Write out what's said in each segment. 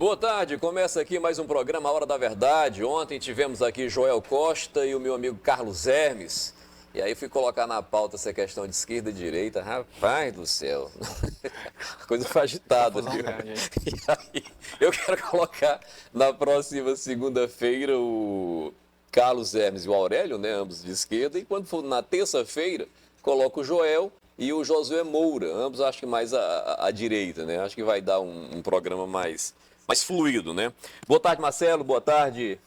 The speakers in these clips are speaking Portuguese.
Boa tarde, começa aqui mais um programa A Hora da Verdade. Ontem tivemos aqui Joel Costa e o meu amigo Carlos Hermes. E aí fui colocar na pauta essa questão de esquerda e direita. Rapaz do céu, coisa foi agitada. Confusão grande, hein? E aí eu quero colocar na próxima segunda-feira o Carlos Hermes e o Aurélio, né, ambos de esquerda. E quando for na terça-feira, coloco o Joel e o Josué Moura, ambos acho que mais à direita, né? Acho que vai dar um programa mais fluido, né? Boa tarde, Marcelo. Boa tarde.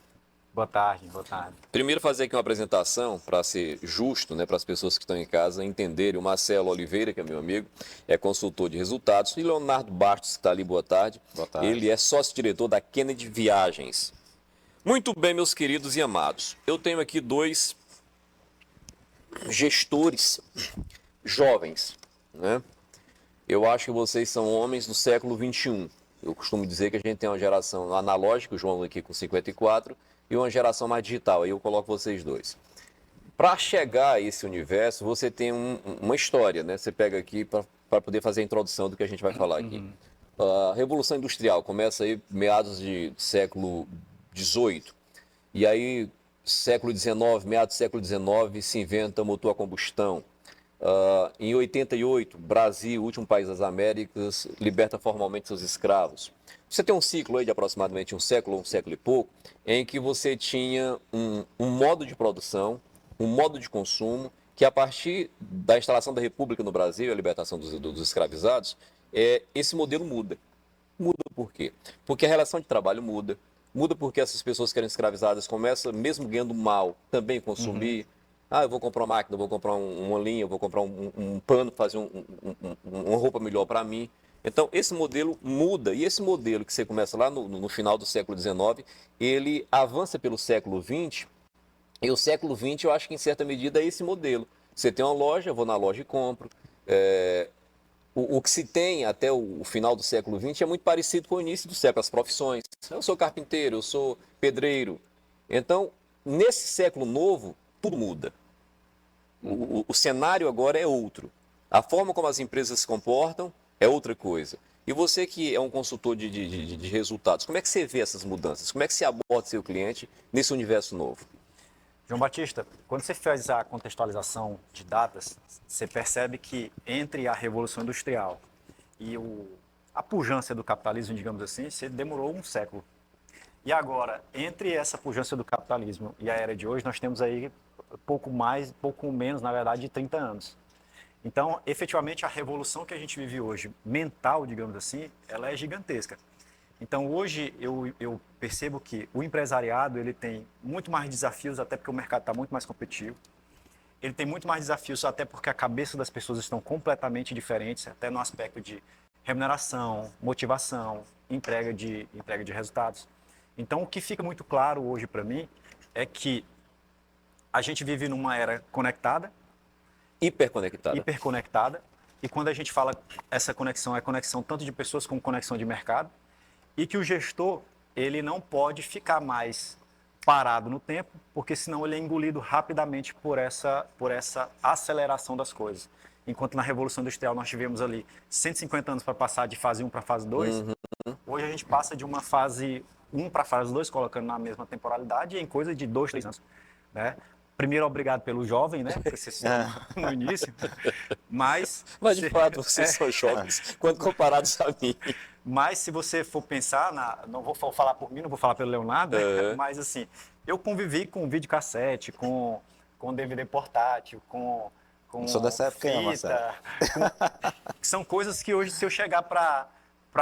Boa tarde, boa tarde. Primeiro fazer aqui uma apresentação para ser justo, né, para as pessoas que estão em casa entenderem. O Marcelo Oliveira, que é meu amigo, é consultor de resultados. E Leonardo Bastos, que está ali, boa tarde. Boa tarde. Ele é sócio-diretor da Kennedy Viagens. Muito bem, meus queridos e amados. Eu tenho aqui dois gestores jovens, né? Eu acho que vocês são homens do século XXI. Eu costumo dizer que a gente tem uma geração analógica, o João aqui com 54, e uma geração mais digital. Aí eu coloco vocês dois. Para chegar a esse universo, você tem uma história, né? Você pega aqui para poder fazer a introdução do que a gente vai falar aqui. A Revolução Industrial começa aí meados de século XVIII. E aí, século XIX, meados do século XIX, se inventa motor a combustão. Em 88, Brasil, último país das Américas, liberta formalmente seus escravos. Você tem um ciclo aí de aproximadamente um século e pouco, em que você tinha um modo de produção, um modo de consumo, que a partir da instalação da República no Brasil, a libertação dos escravizados, esse modelo muda. Muda por quê? Porque a relação de trabalho muda, muda porque essas pessoas que eram escravizadas começam, mesmo ganhando mal, também consumir. Eu vou comprar uma máquina, eu vou comprar uma linha, eu vou comprar um pano, fazer uma roupa melhor para mim. Então, esse modelo muda, e esse modelo que você começa lá no final do século XIX, ele avança pelo século XX, e o século XX, eu acho que em certa medida é esse modelo. Você tem uma loja, eu vou na loja e compro. O que se tem até o final do século XX é muito parecido com o início do século, as profissões. Eu sou carpinteiro, eu sou pedreiro. Então, nesse século novo, tudo muda. O cenário agora é outro. A forma como as empresas se comportam é outra coisa. E você que é um consultor de resultados, como é que você vê essas mudanças? Como é que você aborda seu cliente nesse universo novo? João Batista, quando você faz a contextualização de datas, você percebe que entre a Revolução Industrial e a pujança do capitalismo, digamos assim, você demorou um século. E agora, entre essa pujança do capitalismo e a era de hoje, nós temos aí pouco menos, na verdade, de 30 anos. Então, efetivamente, a revolução que a gente vive hoje, mental, digamos assim, ela é gigantesca. Então, hoje, eu percebo que o empresariado ele tem muito mais desafios, até porque o mercado está muito mais competitivo. Ele tem muito mais desafios, até porque a cabeça das pessoas estão completamente diferentes, até no aspecto de remuneração, motivação, entrega de resultados. Então, o que fica muito claro hoje para mim é que a gente vive numa era conectada, hiperconectada, e quando a gente fala essa conexão, é conexão tanto de pessoas como conexão de mercado, e que o gestor, ele não pode ficar mais parado no tempo, porque senão ele é engolido rapidamente por essa aceleração das coisas. Enquanto na Revolução Industrial nós tivemos ali 150 anos para passar de fase 1 para fase 2, hoje a gente passa de uma fase 1 para fase 2, colocando na mesma temporalidade, em coisa de 2, 3 anos, né? Primeiro, obrigado pelo jovem, né? Porque vocês são no início. Mas de fato, vocês são jovens, quando comparados a mim. Mas se você for pensar, não vou falar por mim, não vou falar pelo Leonardo, mas assim, eu convivi com videocassete, com DVD portátil, com sou dessa época, fita, que são coisas que hoje, se eu chegar para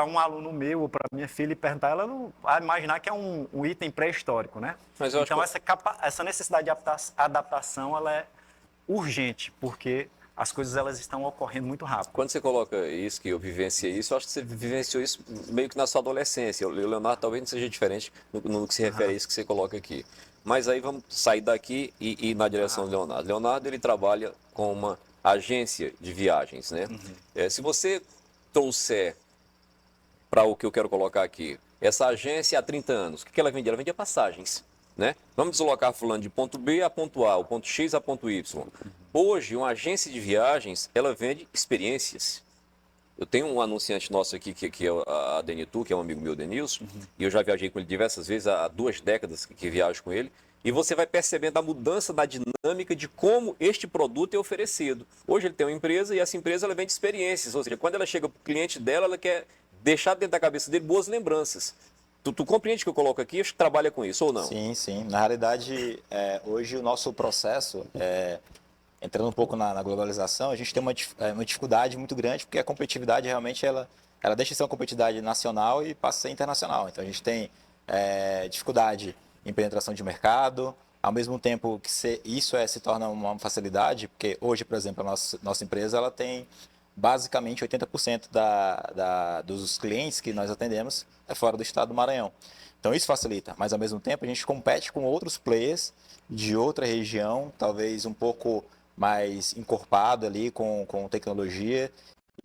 um aluno meu ou para minha filha e perguntar, ela não vai imaginar que é um item pré-histórico, né? Mas eu então, acho essa necessidade de adaptação, ela é urgente, porque as coisas elas estão ocorrendo muito rápido. Quando você coloca isso, que eu vivenciei isso, eu acho que você vivenciou isso meio que na sua adolescência. O Leonardo talvez não seja diferente no que se refere a isso que você coloca aqui. Mas aí vamos sair daqui e ir na direção do Leonardo. Leonardo, ele trabalha com uma agência de viagens, né? Se você trouxer para o que eu quero colocar aqui, essa agência há 30 anos, o que ela vendia? Ela vendia passagens, né? Vamos deslocar fulano de ponto B a ponto A, o ponto X a ponto Y. Hoje, uma agência de viagens, ela vende experiências. Eu tenho um anunciante nosso aqui, que é a Denitu, que é um amigo meu, Denilson, e eu já viajei com ele diversas vezes, há 2 décadas que viajo com ele, e você vai percebendo a mudança na dinâmica de como este produto é oferecido. Hoje ele tem uma empresa e essa empresa ela vende experiências, ou seja, quando ela chega para o cliente dela, ela quer deixar dentro da cabeça dele boas lembranças. Tu compreende o que eu coloco aqui? Acho que trabalha com isso, ou não? Sim, sim. Na realidade, hoje o nosso processo, entrando um pouco na globalização, a gente tem uma dificuldade muito grande, porque a competitividade realmente ela deixa de ser uma competitividade nacional e passa a ser internacional. Então a gente tem dificuldade em penetração de mercado, ao mesmo tempo que isso se torna uma facilidade, porque hoje, por exemplo, a nossa empresa ela tem basicamente 80% dos clientes que nós atendemos é fora do estado do Maranhão. Então isso facilita, mas ao mesmo tempo a gente compete com outros players de outra região, talvez um pouco mais encorpado ali com tecnologia.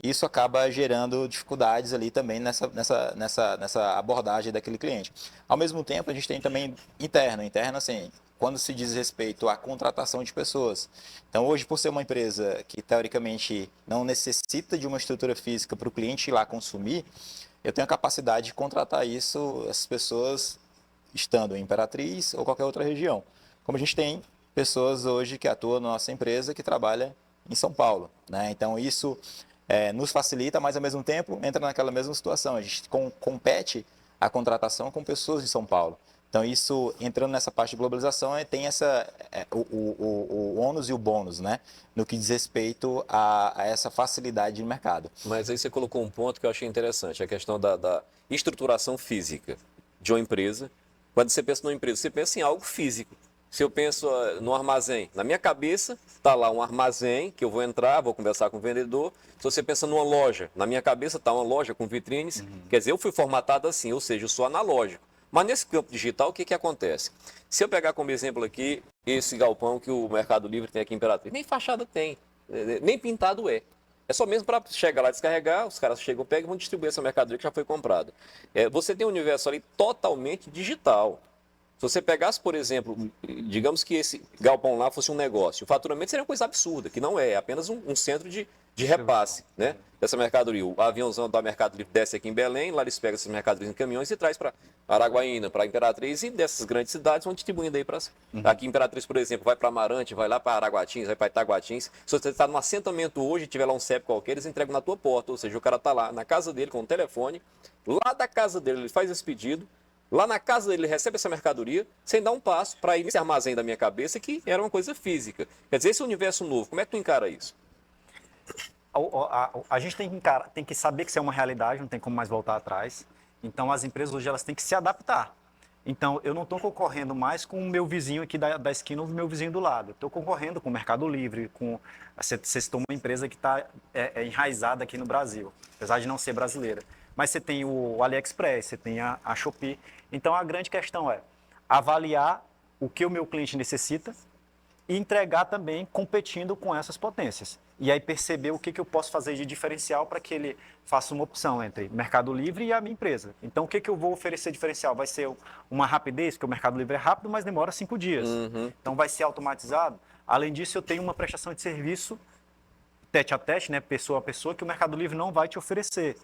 Isso acaba gerando dificuldades ali também nessa abordagem daquele cliente. Ao mesmo tempo, a gente tem também interno assim, quando se diz respeito à contratação de pessoas. Então, hoje, por ser uma empresa que, teoricamente, não necessita de uma estrutura física para o cliente ir lá consumir, eu tenho a capacidade de contratar essas pessoas estando em Imperatriz ou qualquer outra região. Como a gente tem pessoas hoje que atuam na nossa empresa que trabalham em São Paulo, né? Então, isso nos facilita, mas, ao mesmo tempo, entra naquela mesma situação. A gente compete a contratação com pessoas de São Paulo. Então, isso, entrando nessa parte de globalização, tem o ônus e o bônus, né? No que diz respeito a essa facilidade de mercado. Mas aí você colocou um ponto que eu achei interessante, a questão da estruturação física de uma empresa. Quando você pensa numa empresa, você pensa em algo físico. Se eu penso no armazém, na minha cabeça está lá um armazém que eu vou entrar, vou conversar com o vendedor. Se você pensa numa loja, na minha cabeça está uma loja com vitrines. Quer dizer, eu fui formatado assim, ou seja, eu sou analógico. Mas nesse campo digital, o que acontece? Se eu pegar como exemplo aqui esse galpão que o Mercado Livre tem aqui em Imperatriz, nem fachada tem, nem pintado é. É só mesmo para chegar lá e descarregar, os caras chegam, pegam e vão distribuir essa mercadoria que já foi comprada. Você tem um universo ali totalmente digital. Se você pegasse, por exemplo, digamos que esse galpão lá fosse um negócio, o faturamento seria uma coisa absurda, que não é apenas um centro de repasse, né, dessa mercadoria. O aviãozão da Mercado Livre desce aqui em Belém, lá eles pegam essas mercadorias em caminhões e traz para Araguaína, para Imperatriz, e dessas grandes cidades vão distribuindo aí para... Aqui em Imperatriz, por exemplo, vai para Amarante, vai lá para Araguatins, vai para Itaguatins. Se você está num assentamento hoje e tiver lá um CEP qualquer, eles entregam na tua porta, ou seja, o cara está lá na casa dele com o telefone, lá da casa dele ele faz esse pedido, lá na casa dele, ele recebe essa mercadoria, sem dar um passo para ir nesse armazém da minha cabeça, que era uma coisa física. Quer dizer, esse universo novo, como é que tu encara isso? A gente tem que saber que isso é uma realidade, não tem como mais voltar atrás. Então, as empresas hoje elas têm que se adaptar. Então, eu não estou concorrendo mais com o meu vizinho aqui da esquina ou o meu vizinho do lado. Estou concorrendo com o Mercado Livre, você citou uma empresa que está enraizada aqui no Brasil, apesar de não ser brasileira. Mas você tem o AliExpress, você tem a Shopee. Então, a grande questão é avaliar o que o meu cliente necessita e entregar também competindo com essas potências. E aí perceber o que eu posso fazer de diferencial para que ele faça uma opção entre Mercado Livre e a minha empresa. Então, o que eu vou oferecer diferencial? Vai ser uma rapidez, porque o Mercado Livre é rápido, mas demora 5 dias. Então, vai ser automatizado. Além disso, eu tenho uma prestação de serviço tete a tete, né, pessoa a pessoa, que o Mercado Livre não vai te oferecer.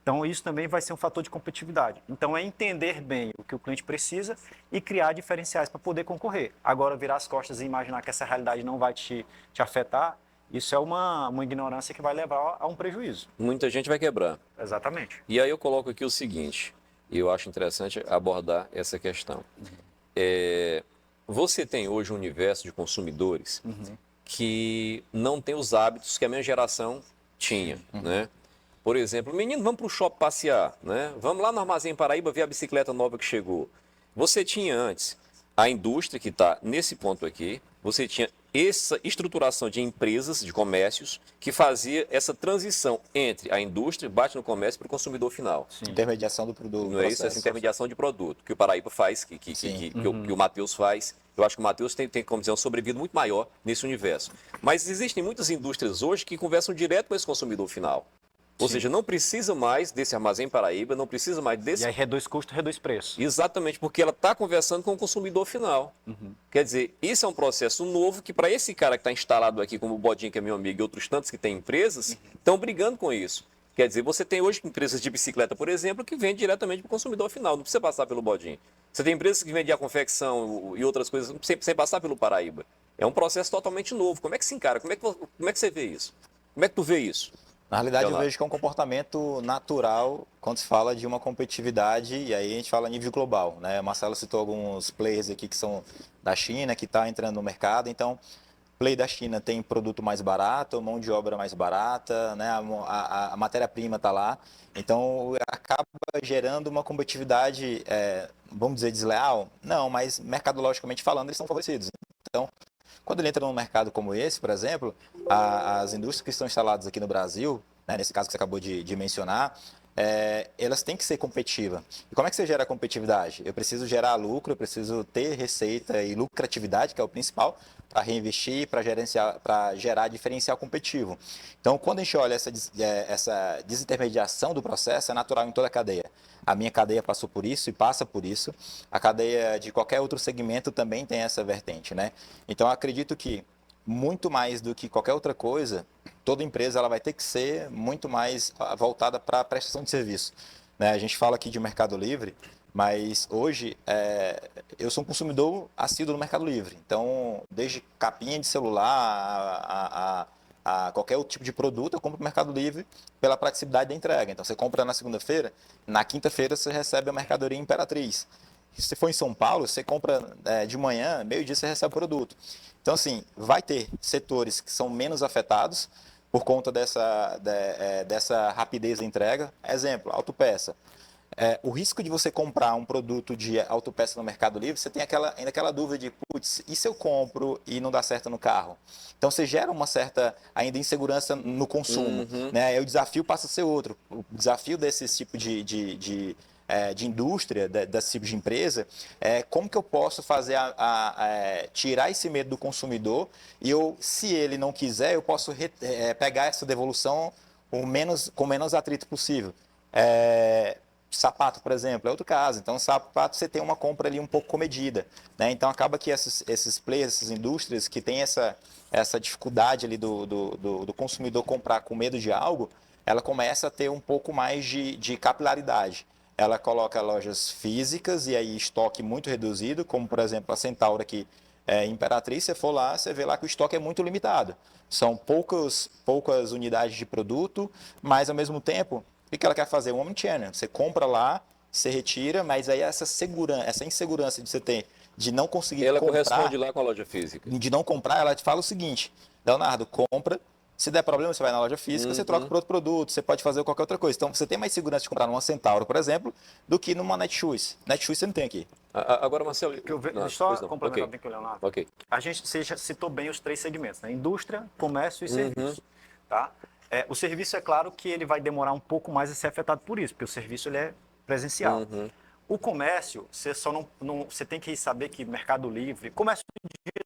Então, isso também vai ser um fator de competitividade. Então, é entender bem o que o cliente precisa e criar diferenciais para poder concorrer. Agora, virar as costas e imaginar que essa realidade não vai te afetar, isso é uma ignorância que vai levar a um prejuízo. Muita gente vai quebrar. Exatamente. E aí eu coloco aqui o seguinte, e eu acho interessante abordar essa questão. Você tem hoje um universo de consumidores que não tem os hábitos que a minha geração tinha, né? Por exemplo, menino, vamos para o shopping passear, né? Vamos lá no Armazém Paraíba ver a bicicleta nova que chegou. Você tinha antes a indústria que está nesse ponto aqui, você tinha essa estruturação de empresas, de comércios, que fazia essa transição entre a indústria, bate no comércio, para o consumidor final. Sim. Intermediação do produto. Não é isso? Essa intermediação de produto, que o Paraíba faz, que o Matheus faz. Eu acho que o Matheus tem, como dizer, uma sobrevida muito maior nesse universo. Mas existem muitas indústrias hoje que conversam direto com esse consumidor final. Ou seja, não precisa mais desse Armazém Paraíba, não precisa mais desse... E aí reduz custo, reduz preço. Exatamente, porque ela está conversando com o consumidor final. Quer dizer, isso é um processo novo que para esse cara que está instalado aqui, como o Bodinho, que é meu amigo, e outros tantos que têm empresas, estão brigando com isso. Quer dizer, você tem hoje empresas de bicicleta, por exemplo, que vendem diretamente para o consumidor final, não precisa passar pelo bodinho. Você tem empresas que vendem a confecção e outras coisas sem passar pelo Paraíba. É um processo totalmente novo. Como é que se encara? Como é que você vê isso? Como é que tu vê isso? Na realidade, eu Leonardo? vejo que é um comportamento natural quando se fala de uma competitividade, e aí a gente fala a nível global, né? O Marcelo citou alguns players aqui que são da China, que está entrando no mercado, então, play da China tem produto mais barato, mão de obra mais barata, né? A matéria-prima está lá, então acaba gerando uma competitividade, vamos dizer, desleal? Não, mas mercadologicamente falando, eles são favorecidos. Então, quando ele entra num mercado como esse, por exemplo, as indústrias que estão instaladas aqui no Brasil, né, nesse caso que você acabou de mencionar, elas têm que ser competitivas. E como é que você gera competitividade? Eu preciso gerar lucro, eu preciso ter receita e lucratividade, que é o principal, para reinvestir, para gerar diferencial competitivo. Então, quando a gente olha essa desintermediação do processo, é natural em toda a cadeia. A minha cadeia passou por isso e passa por isso. A cadeia de qualquer outro segmento também tem essa vertente, né? Então, eu acredito que muito mais do que qualquer outra coisa, toda empresa ela vai ter que ser muito mais voltada para a prestação de serviço, né? A gente fala aqui de Mercado Livre, mas hoje eu sou um consumidor assíduo no Mercado Livre. Então, desde capinha de celular a qualquer outro tipo de produto, eu compro no Mercado Livre pela praticidade da entrega. Então, você compra na segunda-feira, na quinta-feira você recebe a mercadoria Imperatriz. Se for em São Paulo, você compra de manhã, meio-dia você recebe o produto. Então, assim, vai ter setores que são menos afetados por conta dessa rapidez da entrega. Exemplo, autopeça. O risco de você comprar um produto de autopeça no Mercado Livre, você tem ainda aquela dúvida de, putz, e se eu compro e não dá certo no carro? Então, você gera uma certa ainda insegurança no consumo. Né? O desafio passa a ser outro. O desafio desses tipos de indústria, desse tipo de empresa, como que eu posso fazer tirar esse medo do consumidor e se ele não quiser, eu posso pegar essa devolução com menos atrito possível. Sapato, por exemplo, é outro caso. Então, sapato você tem uma compra ali um pouco comedida, né? Então, acaba que esses players, essas indústrias que têm essa dificuldade ali do consumidor comprar com medo de algo, ela começa a ter um pouco mais de capilaridade. Ela coloca lojas físicas e aí estoque muito reduzido, como, por exemplo, a Centauro aqui, Imperatriz, você for lá, você vê lá que o estoque é muito limitado. São poucas unidades de produto, mas, ao mesmo tempo, o que ela quer fazer? Um omnichannel. Você compra lá, você retira, mas aí essa insegurança de você ter de não conseguir Ela comprar, corresponde lá com a loja física. de não comprar, ela te fala o seguinte: Leonardo, compra. Se der problema, você vai na loja física, você troca por outro produto, você pode fazer qualquer outra coisa. Então, você tem mais segurança de comprar numa Centauro, por exemplo, do que numa Netshoes. Netshoes você não tem aqui. Agora, Marcelo... Deixa eu só complementar bem com o Leonardo. Ok. Você já citou bem os 3 segmentos, né? Indústria, comércio e serviço. Tá? O serviço, é claro que ele vai demorar um pouco mais a ser afetado por isso, porque o serviço ele é presencial. O comércio, você tem que saber que Mercado Livre, comércio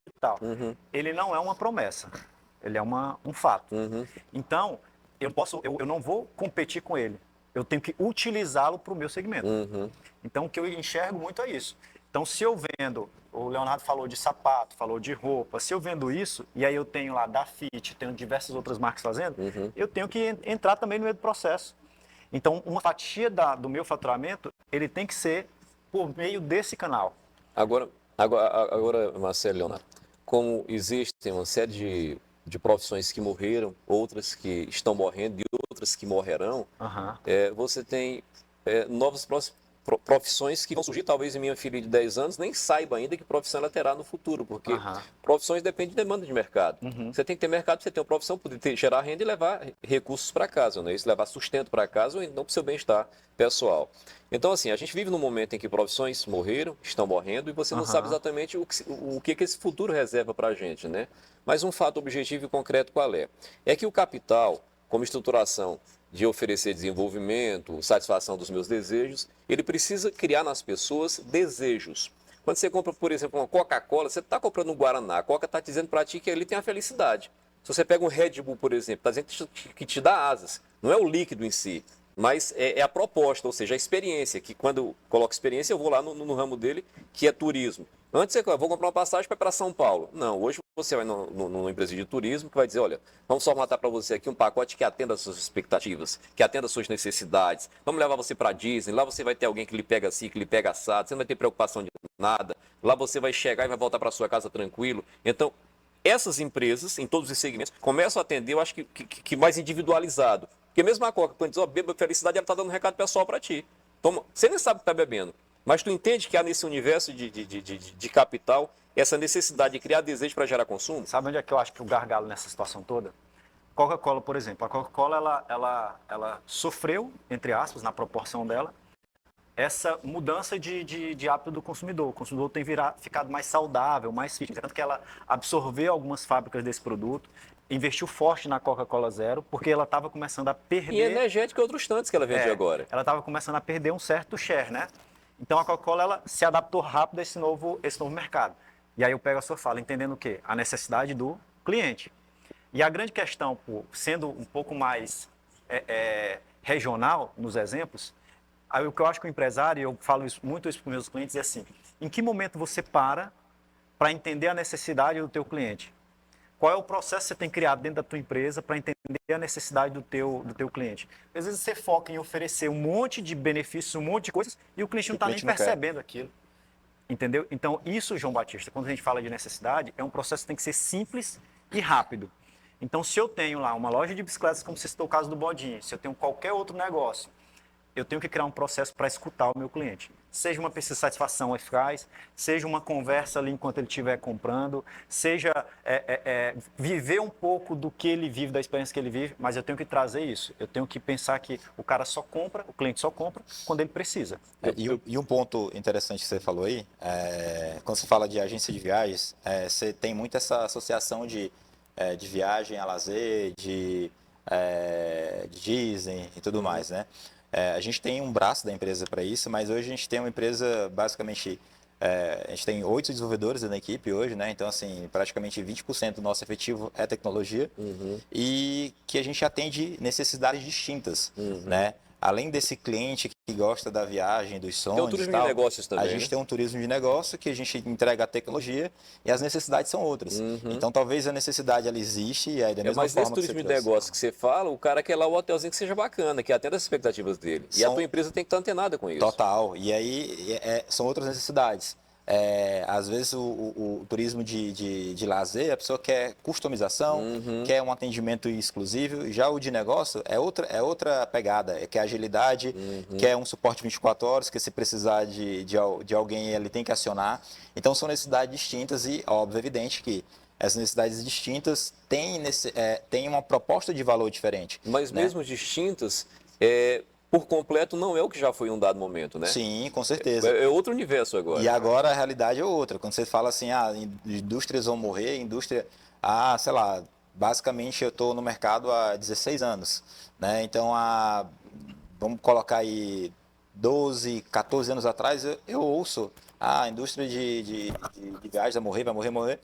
digital, ele não é uma promessa, ele é um fato. Então, eu não vou competir com ele, eu tenho que utilizá-lo para o meu segmento. Então, o que eu enxergo muito é isso. Então, se eu vendo, o Leonardo falou de sapato, falou de roupa, se eu vendo isso, e aí eu tenho lá da Fit, tenho diversas outras marcas fazendo, eu tenho que entrar também no meio do processo. Então, uma fatia do meu faturamento, ele tem que ser por meio desse canal. Agora, Marcelo e Leonardo, como existem uma série de profissões que morreram, outras que estão morrendo e outras que morrerão, você tem novas profissões que vão surgir. Talvez minha filha de 10 anos nem saiba ainda que profissão ela terá no futuro, porque profissões dependem de demanda de mercado. Você tem que ter mercado para você ter uma profissão, poder gerar renda e levar recursos para casa, não é isso? Levar sustento para casa ou não para o seu bem-estar pessoal. Então, assim, a gente vive num momento em que profissões morreram, estão morrendo, e você não sabe exatamente o que esse futuro reserva para a gente, né? Mas um fato objetivo e concreto qual é? É que o capital, como estruturação de oferecer desenvolvimento, satisfação dos meus desejos, ele precisa criar nas pessoas desejos. Quando você compra, por exemplo, uma Coca-Cola, você está comprando um Guaraná, a Coca está dizendo para ti que ali tem a felicidade. Se você pega um Red Bull, por exemplo, está dizendo que te dá asas. Não é o líquido em si, mas é a proposta, ou seja, a experiência, que quando eu coloco experiência, eu vou lá no ramo dele, que é turismo. Antes você vou comprar uma passagem para São Paulo. Não, hoje você vai numa empresa de turismo que vai dizer, olha, vamos formatar para você aqui um pacote que atenda às suas expectativas, que atenda às suas necessidades. Vamos levar você para Disney, lá você vai ter alguém que lhe pega assim, que lhe pega assado, você não vai ter preocupação de nada. Lá você vai chegar e vai voltar para sua casa tranquilo. Então, essas empresas, em todos os segmentos, começam a atender, eu acho que mais individualizado. Porque mesmo a Coca, quando diz, ó, beba felicidade, ela está dando um recado pessoal para ti. Toma, você nem sabe o que está bebendo, mas tu entende que há nesse universo de capital essa necessidade de criar desejo para gerar consumo? Sabe onde é que eu acho que o gargalo nessa situação toda? Coca-Cola, por exemplo. A Coca-Cola, ela sofreu, entre aspas, na proporção dela, essa mudança de hábito do consumidor. O consumidor tem ficado mais saudável, mais fit. Tanto que ela absorveu algumas fábricas desse produto, investiu forte na Coca-Cola Zero, porque ela estava começando a perder... E energética e outros tantos que ela vende agora. Ela estava começando a perder um certo share, né? Então a Coca-Cola ela se adaptou rápido a esse novo mercado. E aí eu pego a sua fala, entendendo o quê? A necessidade do cliente. E a grande questão, sendo um pouco mais regional nos exemplos, aí o que eu acho que o empresário, e eu falo muito isso para os meus clientes, é assim, em que momento você para entender a necessidade do teu cliente? Qual é o processo que você tem criado dentro da tua empresa para entender a necessidade do teu cliente? Às vezes você foca em oferecer um monte de benefícios, um monte de coisas, e o cliente não está nem percebendo aquilo. Entendeu? Então, isso, João Batista, quando a gente fala de necessidade, é um processo que tem que ser simples e rápido. Então, se eu tenho lá uma loja de bicicletas, como você citou o caso do Bodinho, se eu tenho qualquer outro negócio, eu tenho que criar um processo para escutar o meu cliente. Seja uma pesquisa de satisfação eficaz, seja uma conversa ali enquanto ele estiver comprando, seja viver um pouco do que ele vive, da experiência que ele vive, mas eu tenho que trazer isso. Eu tenho que pensar que o cara só compra, o cliente só compra quando ele precisa. E um ponto interessante que você falou aí, quando você fala de agência de viagens, você tem muito essa associação de viagem a lazer, de Disney e tudo mais, né? A gente tem um braço da empresa para isso, mas hoje a gente tem uma empresa basicamente, a gente tem 8 desenvolvedores na equipe hoje, né? Então, assim, praticamente 20% do nosso efetivo é tecnologia e que a gente atende necessidades distintas, né? Além desse cliente que gosta da viagem, dos sonhos, tem um turismo de negócios também, a gente tem um turismo de negócio que a gente entrega a tecnologia e as necessidades são outras. Então, talvez a necessidade ela existe e aí da mesma mas forma nesse turismo de negócio que você fala, o cara quer lá o hotelzinho que seja bacana, que atenda as expectativas dele. E a tua empresa tem que estar antenada com isso. Total. E aí são outras necessidades. Às vezes o turismo de lazer, a pessoa quer customização, quer um atendimento exclusivo. Já o de negócio é outra pegada, quer agilidade, quer um suporte 24 horas, que se precisar de alguém ele tem que acionar. Então são necessidades distintas e, óbvio, evidente que essas necessidades distintas têm uma proposta de valor diferente. Mas né? mesmo distintas, por completo não é o que já foi em um dado momento, né? Sim, com certeza. É outro universo agora. E agora a realidade é outra. Quando você fala assim, indústrias vão morrer, sei lá, basicamente eu estou no mercado há 16 anos, né? Então, vamos colocar aí 12, 14 anos atrás, eu ouço a indústria de gás vai morrer.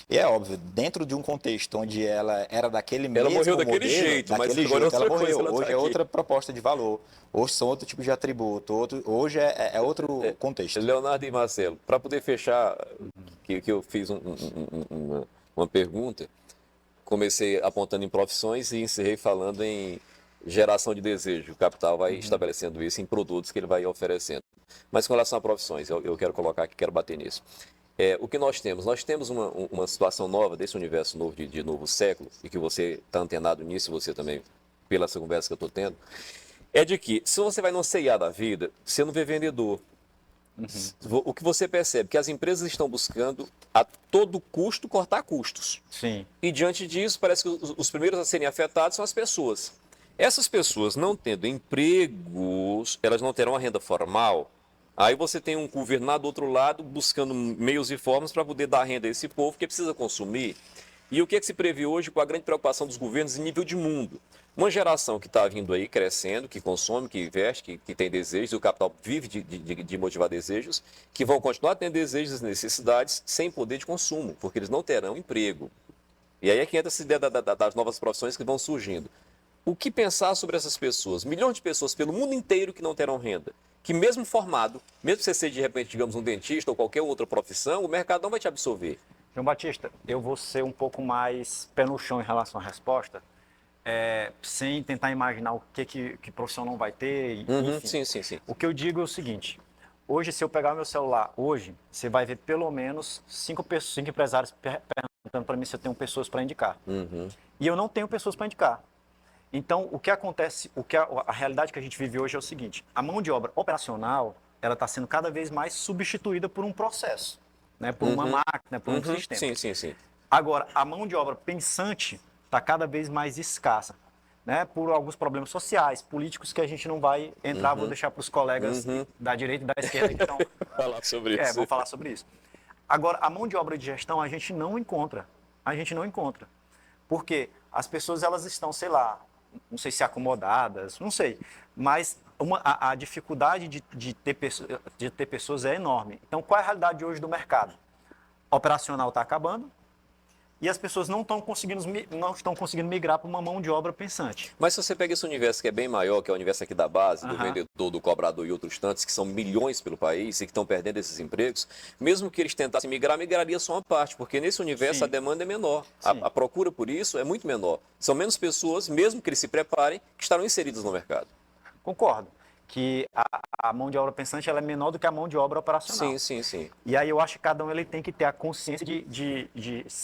E é óbvio, dentro de um contexto onde ela era daquele mesmo modelo... Ela morreu daquele jeito, mas agora ela morreu. Coisa, hoje é outra proposta de valor. Hoje são outro tipo de atributo. Hoje é outro contexto. Leonardo e Marcelo, para poder fechar, que eu fiz uma pergunta, comecei apontando em profissões e encerrei falando em geração de desejo. O capital vai estabelecendo isso em produtos que ele vai oferecendo. Mas com relação a profissões, eu quero colocar aqui, quero bater nisso. O que nós temos? Nós temos uma situação nova desse universo novo de novo século, e que você está antenado nisso, você também, pela essa conversa que eu estou tendo, é de que se você vai no C&A da vida, você não vê vendedor. O que você percebe? Que as empresas estão buscando a todo custo cortar custos. Sim. E diante disso, parece que os primeiros a serem afetados são as pessoas. Essas pessoas não tendo empregos, elas não terão a renda formal. Aí você tem um governo do outro lado buscando meios e formas para poder dar renda a esse povo que precisa consumir. E o que é que se prevê hoje com a grande preocupação dos governos em nível de mundo? Uma geração que está vindo aí crescendo, que consome, que investe, que tem desejos, e o capital vive de motivar desejos, que vão continuar tendo desejos e necessidades sem poder de consumo, porque eles não terão emprego. E aí é que entra essa ideia das novas profissões que vão surgindo. O que pensar sobre essas pessoas? Milhões de pessoas pelo mundo inteiro que não terão renda. que mesmo formado, mesmo você ser de repente, digamos, um dentista ou qualquer outra profissão, o mercado não vai te absorver. João Batista, eu vou ser um pouco mais pé no chão em relação à resposta, sem tentar imaginar o que profissão não vai ter, enfim. Sim. O que eu digo é o seguinte, hoje se eu pegar o meu celular, hoje, você vai ver pelo menos 5 empresários perguntando para mim se eu tenho pessoas para indicar. E eu não tenho pessoas para indicar. Então, o que acontece, a realidade que a gente vive hoje é o seguinte, a mão de obra operacional, ela está sendo cada vez mais substituída por um processo, né? Por uma máquina, por um sistema. Sim. Agora, a mão de obra pensante está cada vez mais escassa, né? Por alguns problemas sociais, políticos que a gente não vai entrar, vou deixar para os colegas da direita e da esquerda que estão... falar sobre isso. Vou falar sobre isso. Agora, a mão de obra de gestão a gente não encontra. A gente não encontra. Porque as pessoas, elas estão, sei lá, não sei se acomodadas, não sei. Mas a dificuldade de ter pessoas é enorme. Então, qual é a realidade hoje do mercado? O operacional está acabando e as pessoas não estão conseguindo migrar para uma mão de obra pensante. Mas se você pega esse universo que é bem maior, que é o universo aqui da base, do vendedor, do cobrador e outros tantos, que são milhões pelo país e que estão perdendo esses empregos, mesmo que eles tentassem migrar, migraria só uma parte, porque nesse universo a demanda é menor. A procura por isso é muito menor. São menos pessoas, mesmo que eles se preparem, que estarão inseridas no mercado. Concordo que a mão de obra pensante ela é menor do que a mão de obra operacional. Sim. E aí eu acho que cada um ele tem que ter a consciência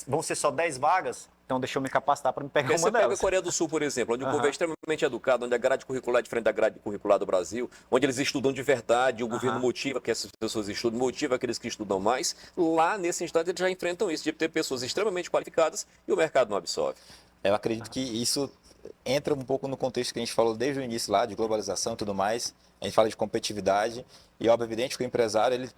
vão ser só 10 vagas, então deixa eu me capacitar para me pegar uma delas. Você pega a Coreia do Sul, por exemplo, onde o povo é extremamente educado, onde a grade curricular é diferente da grade curricular do Brasil, onde eles estudam de verdade, o governo motiva que essas pessoas estudem, motiva aqueles que estudam mais. Lá, nesse instante, eles já enfrentam isso, de ter pessoas extremamente qualificadas e o mercado não absorve. Eu acredito que isso entra um pouco no contexto que a gente falou desde o início lá, de globalização e tudo mais. A gente fala de competitividade e, óbvio, evidente que o empresário ele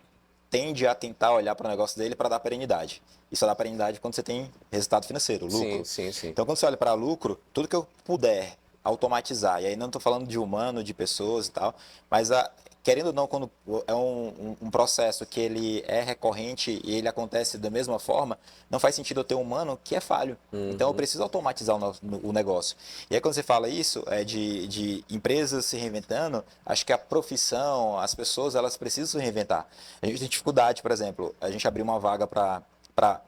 tende a tentar olhar para o negócio dele para dar perenidade. E só dá perenidade quando você tem resultado financeiro, lucro. Sim. Então, quando você olha para lucro, tudo que eu puder automatizar, e aí não estou falando de humano, de pessoas e tal, mas querendo ou não, quando é um processo que ele é recorrente e ele acontece da mesma forma, não faz sentido eu ter um humano que é falho. Então eu preciso automatizar o negócio. E aí quando você fala isso, de empresas se reinventando, acho que a profissão, as pessoas, elas precisam se reinventar. A gente tem dificuldade, por exemplo, a gente abriu uma vaga para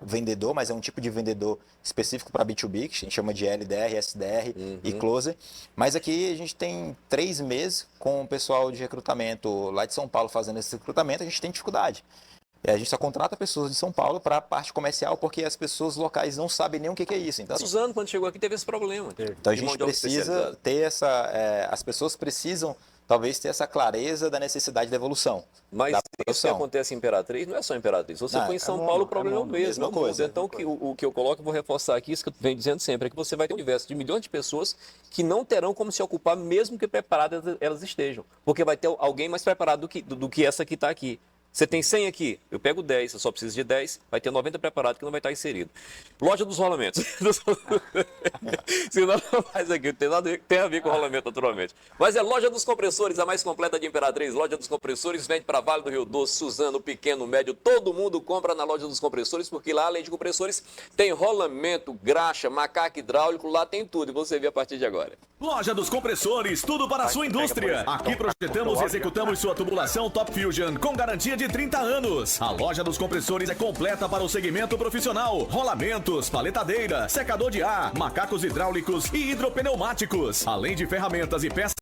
vendedor, mas é um tipo de vendedor específico para B2B, que a gente chama de LDR, SDR e Closer. Mas aqui a gente tem 3 meses com o pessoal de recrutamento lá de São Paulo fazendo esse recrutamento, a gente tem dificuldade. A gente só contrata pessoas de São Paulo para a parte comercial, porque as pessoas locais não sabem nem o que é isso. Então, Suzano, quando chegou aqui, teve esse problema. Então a gente precisa ter as pessoas precisam talvez ter essa clareza da necessidade da evolução. Mas isso que acontece em Imperatriz não é só Imperatriz. Você foi em São Paulo, o problema é o mesmo. Então, o que eu coloco, eu vou reforçar aqui, isso que eu venho dizendo sempre, é que você vai ter um universo de milhões de pessoas que não terão como se ocupar, mesmo que preparadas elas estejam. Porque vai ter alguém mais preparado do que essa que está aqui. Você tem 100 aqui, eu pego 10, eu só preciso de 10, vai ter 90 preparado que não vai estar inserido. Loja dos rolamentos. Se não faz aqui, tem a ver com rolamento, naturalmente. Mas é Loja dos Compressores, a mais completa de Imperatriz. Loja dos Compressores vende para Vale do Rio Doce, Suzano, Pequeno, Médio. Todo mundo compra na Loja dos Compressores, porque lá, além de compressores, tem rolamento, graxa, macaco hidráulico, lá tem tudo. E você vê a partir de agora. Loja dos Compressores, tudo para a sua indústria. Aqui projetamos e executamos sua tubulação Top Fusion com garantia de 30 anos. A Loja dos Compressores é completa para o segmento profissional. Rolamentos, paletadeira, secador de ar, macacos hidráulicos e hidropneumáticos. Além de ferramentas e peças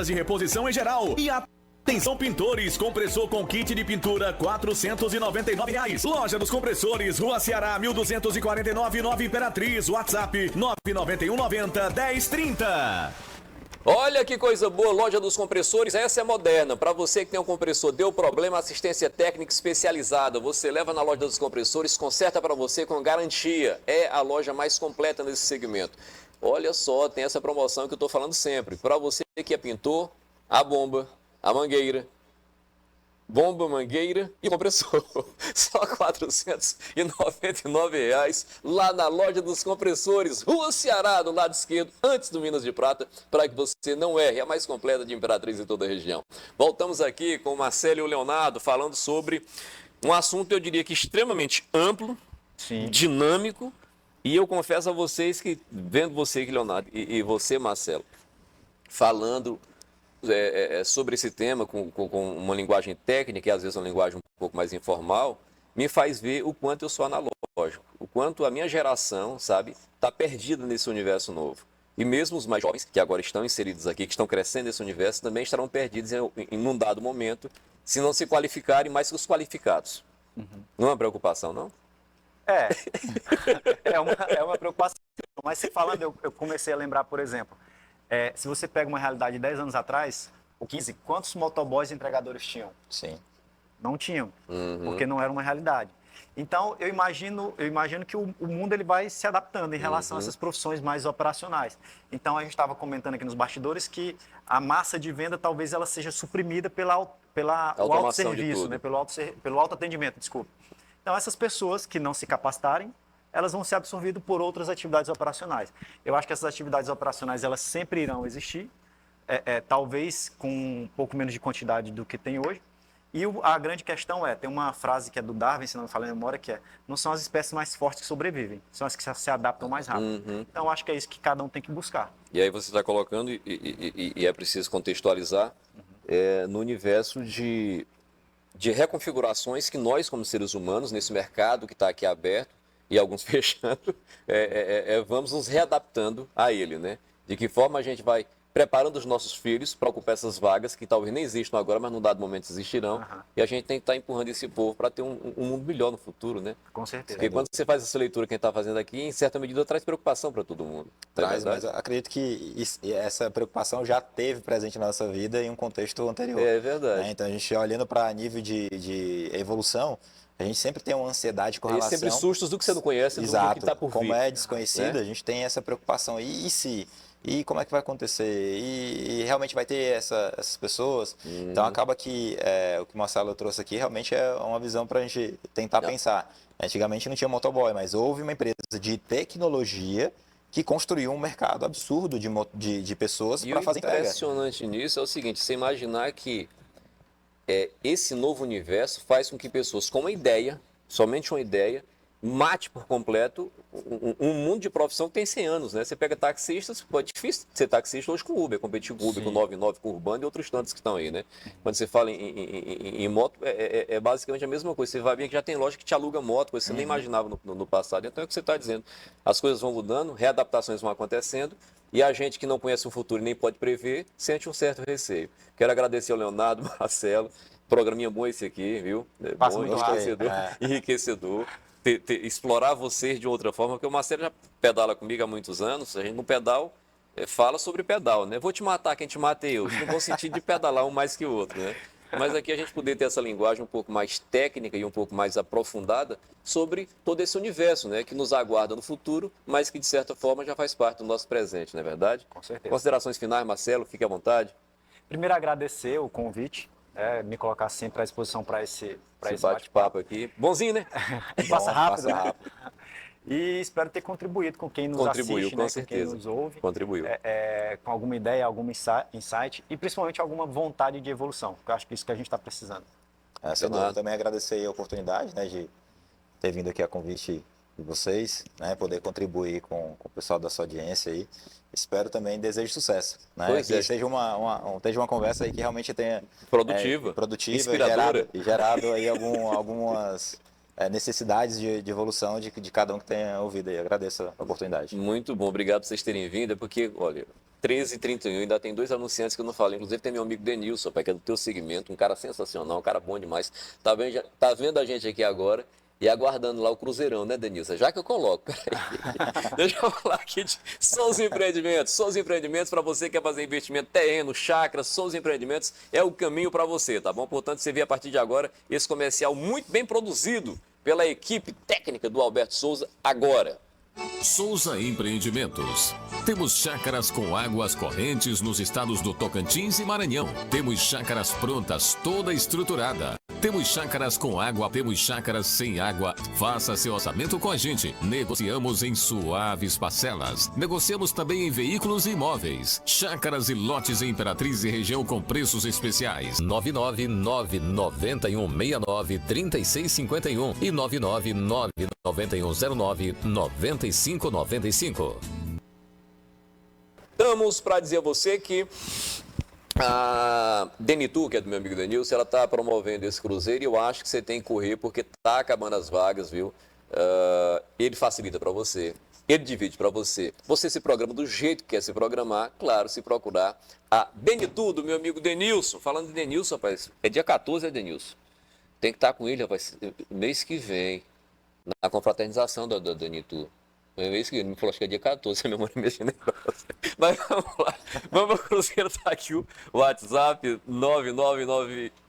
de reposição em geral. E atenção pintores, compressor com kit de pintura R$ 499. Loja dos Compressores, Rua Ceará, 1249, Nova Imperatriz. WhatsApp 99190-1030. Olha que coisa boa, Loja dos Compressores, essa é moderna. Para você que tem um compressor, deu problema, assistência técnica especializada. Você leva na Loja dos Compressores, conserta para você com garantia. É a loja mais completa nesse segmento. Olha só, tem essa promoção que eu estou falando sempre. Para você que é pintor, a bomba, a mangueira, mangueira e compressor. Só R$ 499 lá na Loja dos Compressores, Rua Ceará, do lado esquerdo, antes do Minas de Prata, para que você não erre, a mais completa de Imperatriz em toda a região. Voltamos aqui com o Marcelo e o Leonardo falando sobre um assunto, eu diria que extremamente amplo, dinâmico, e eu confesso a vocês que, vendo você, Leonardo, e você, Marcelo, falando sobre esse tema com uma linguagem técnica e às vezes uma linguagem um pouco mais informal, me faz ver o quanto eu sou analógico, o quanto a minha geração, sabe, está perdida nesse universo novo. E mesmo os mais jovens, que agora estão inseridos aqui, que estão crescendo nesse universo, também estarão perdidos em um dado momento, se não se qualificarem mais que os qualificados. Não é uma preocupação, não? É uma preocupação. Mas você falando, eu comecei a lembrar, por exemplo, se você pega uma realidade de 10 anos atrás, ou 15, quantos motoboys entregadores tinham? Sim. Não tinham, porque não era uma realidade. Então, eu imagino que o mundo ele vai se adaptando em relação a essas profissões mais operacionais. Então, a gente estava comentando aqui nos bastidores que a massa de venda talvez ela seja suprimida o autosserviço, né? pelo autoatendimento, desculpa. Então, essas pessoas que não se capacitarem, elas vão ser absorvidas por outras atividades operacionais. Eu acho que essas atividades operacionais elas sempre irão existir, talvez com um pouco menos de quantidade do que tem hoje. E a grande questão tem uma frase que é do Darwin, se não me falha a memória, que não são as espécies mais fortes que sobrevivem, são as que se adaptam mais rápido. Então, acho que é isso que cada um tem que buscar. E aí você está colocando, e é preciso contextualizar, no universo de reconfigurações que nós, como seres humanos, nesse mercado que está aqui aberto, e alguns fechando, vamos nos readaptando a ele, né? De que forma a gente vai preparando os nossos filhos para ocupar essas vagas que talvez nem existam agora, mas num dado momento existirão. E a gente tem que estar empurrando esse povo para ter um mundo melhor no futuro, né? Com certeza. Porque quando você faz essa leitura que a gente está fazendo aqui, em certa medida traz preocupação para todo mundo. Traz, mas eu acredito que essa preocupação já teve presente na nossa vida em um contexto anterior. É verdade. Então, a gente olhando para nível de evolução, a gente sempre tem uma ansiedade com relação... E sempre sustos do que você não conhece, Exato. do que está por vir. Como é desconhecido, né? A gente tem essa preocupação. E se... E como é que vai acontecer? E realmente vai ter essas pessoas? Então, acaba que o que o Marcelo trouxe aqui realmente é uma visão para a gente tentar pensar. Antigamente não tinha motoboy, mas houve uma empresa de tecnologia que construiu um mercado absurdo de pessoas para fazer entrega. E o impressionante nisso é o seguinte, você imaginar que esse novo universo faz com que pessoas com uma ideia, somente uma ideia, mate por completo um mundo de profissão que tem 100 anos, né? Você pega taxistas, é difícil ser taxista hoje com Uber, competir com Uber, com 99, com Urbano e outros tantos que estão aí, né? Quando você fala em moto, é basicamente a mesma coisa. Você vai ver que já tem loja que te aluga moto, coisa que você nem imaginava no passado. Então é o que você está dizendo. As coisas vão mudando, readaptações vão acontecendo e a gente que não conhece o futuro e nem pode prever, sente um certo receio. Quero agradecer ao Leonardo, Marcelo, programinha bom esse aqui, viu? Passa Bom, muito enriquecedor. Explorar vocês de outra forma, porque o Marcelo já pedala comigo há muitos anos, a gente no pedal fala sobre pedal, né? Vou te matar, quem te mata é eu, no bom sentido de pedalar um mais que o outro, né? Mas aqui a gente poder ter essa linguagem um pouco mais técnica e um pouco mais aprofundada sobre todo esse universo, né? Que nos aguarda no futuro, mas que de certa forma já faz parte do nosso presente, não é verdade? Com certeza. Considerações finais, Marcelo, fique à vontade. Primeiro, agradecer o convite, me colocar sempre à disposição para esse bate-papo aqui. Bonzinho, né? Passa rápido. E espero ter contribuído com quem nos assiste, com certeza. Com quem nos ouve. Contribuiu. Com alguma ideia, algum insight e principalmente alguma vontade de evolução, que eu acho que é isso que a gente está precisando. Também agradecer a oportunidade, né, de ter vindo aqui a convite de vocês, né, poder contribuir com o pessoal da sua audiência aí. Espero também, desejo sucesso, né? Que seja uma conversa aí que realmente tenha produtiva, inspiradora, gerado aí algumas necessidades de evolução de cada um que tenha ouvido aí. Agradeço a oportunidade. Muito bom, obrigado por vocês terem vindo, porque, olha, 13h31, ainda tem 2 anunciantes que eu não falei, inclusive tem meu amigo Denilson, que é do teu segmento, um cara sensacional, um cara bom demais, tá vendo a gente aqui agora e aguardando lá o Cruzeirão, né, Denilson? Já que eu coloco, peraí, deixa eu falar aqui de Souza Empreendimentos para você que quer fazer investimento, terreno, chácara, Souza Empreendimentos é o caminho para você, tá bom? Portanto, você vê a partir de agora esse comercial muito bem produzido pela equipe técnica do Alberto Souza agora. Souza Empreendimentos. Temos chácaras com águas correntes nos estados do Tocantins e Maranhão. Temos chácaras prontas, toda estruturada. Temos chácaras com água, temos chácaras sem água. Faça seu orçamento com a gente. Negociamos em suaves parcelas. Negociamos também em veículos e imóveis. Chácaras e lotes em Imperatriz e região com preços especiais. 999-9169-3651 e 999-9109-9595. Estamos para dizer a você que A Denitur, que é do meu amigo Denilson, ela está promovendo esse cruzeiro e eu acho que você tem que correr porque está acabando as vagas, viu? Ele facilita para você, ele divide para você. Você se programa do jeito que quer se programar, claro, se procurar a Denitur, do meu amigo Denilson. Falando de Denilson, rapaz, é dia 14, Denilson? Tem que estar com ele, rapaz, mês que vem, na confraternização da Denitur. Mês que vem, ele me falou, acho que é dia 14, a memória mexendo negócio. Mas vamos lá, vamos pro Cruzeiro, tá aqui o WhatsApp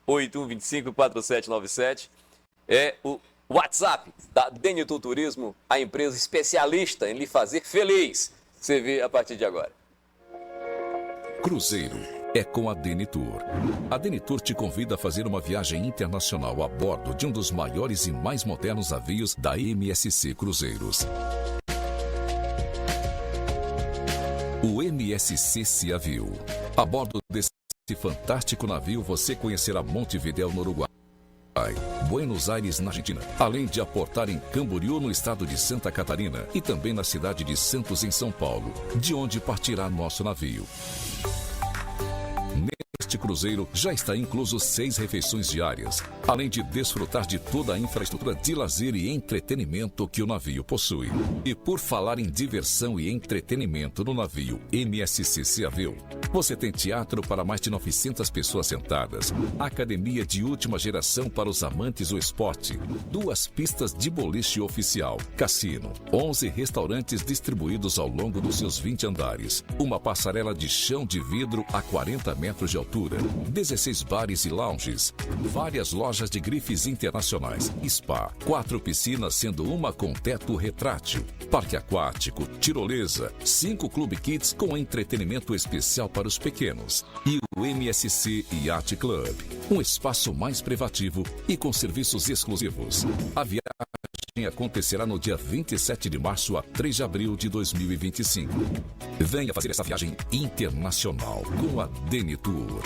99981254797. É o WhatsApp da Denitur Turismo, a empresa especialista em lhe fazer feliz. Você vê a partir de agora. Cruzeiro é com a Denitur. A Denitur te convida a fazer uma viagem internacional a bordo de um dos maiores e mais modernos navios da MSC Cruzeiros. O MSC Ciavil. A bordo desse fantástico navio você conhecerá Montevidéu, no Uruguai, Buenos Aires, na Argentina, além de aportar em Camboriú, no estado de Santa Catarina, e também na cidade de Santos, em São Paulo, de onde partirá nosso navio. Neste cruzeiro já está incluso 6 refeições diárias, além de desfrutar de toda a infraestrutura de lazer e entretenimento que o navio possui. E por falar em diversão e entretenimento no navio MSC Ciavil, você tem teatro para mais de 900 pessoas sentadas, academia de última geração para os amantes do esporte, 2 pistas de boliche oficial, cassino, 11 restaurantes distribuídos ao longo dos seus 20 andares, uma passarela de chão de vidro a 40 metros de altura, 16 bares e lounges, várias lojas de grifes internacionais, spa, 4 piscinas, sendo uma com teto retrátil, parque aquático, tirolesa, 5 clube kids com entretenimento especial para os pequenos, e o MSC Yacht Club, um espaço mais privativo e com serviços exclusivos. A viagem acontecerá no dia 27 de março a 3 de abril de 2025. Venha fazer essa viagem internacional com a Denitur.